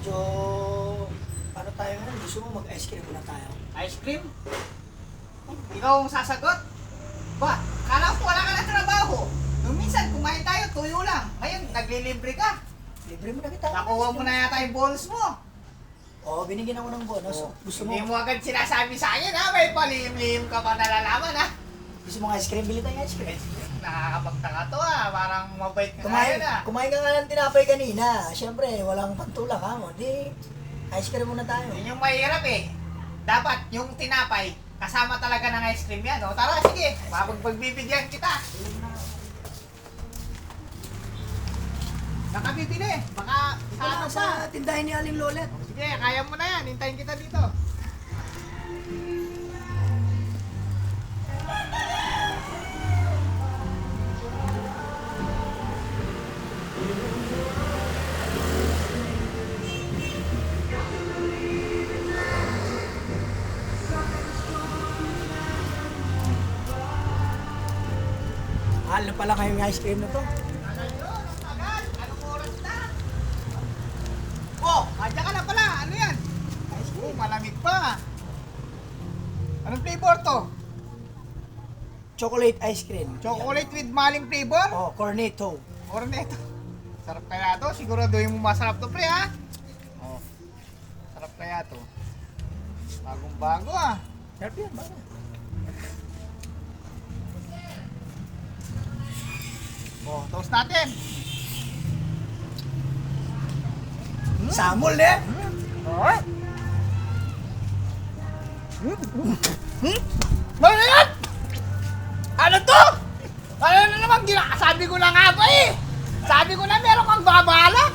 medyo, ano tayo ngayon? Gusto mo mag-ice cream muna tayo? Ice cream? Ikaw ang sasagot? Ba, kala ko wala ka ng trabaho. Nung minsan, kumain tayo, tuyo lang. Ngayon, naglilibre ka. Libre mo na kita. Nakuha mo na yata yung bonus mo. Oo, binigyan ako ng bonus. Gusto mo, Hindi mo agad sinasabi sa akin, ha? May palihim-lihim ka pa nalalaman, ha? gusto mo ng ice cream? Bili tayo ice cream. Nakakapagtaka to, ha? Parang mabait ka ngayon, ha? Kumain ka nga ng tinapay kanina. Siyempre, walang pantulak ha mo. Di, ice cream muna tayo. Yun yung mahirap, eh. Dapat yung tinapay, kasama talaga ng ice cream yan, o? Tara, sige. Pagbibigyan kita. Nakabibili. Baka Ito lang sana pa. sa tindahin ni Aling Lolet. Sige, kaya mo na yan. Hintayin kita dito. Mahal na pala kayong ice cream na to. Tagal yun. Ang tagal. Anong oras na? Oh, andyan ka na pala. Ano yan? Oh, malamig pa. Anong flavor to? Chocolate ice cream. Chocolate with maling flavor? Oh, cornetto. Cornetto. Sarap kaya to. Siguraduhin mo masarap to, pre, ha? Oh. Sarap kaya to. Bagong bago, ah. Sarap yan, baka. Oh, toast natin. Samol eh. Oh. Ano yan? Ano to? Ano na naman sabi ko na nga ba eh. Sabi ko na meron kang babalak.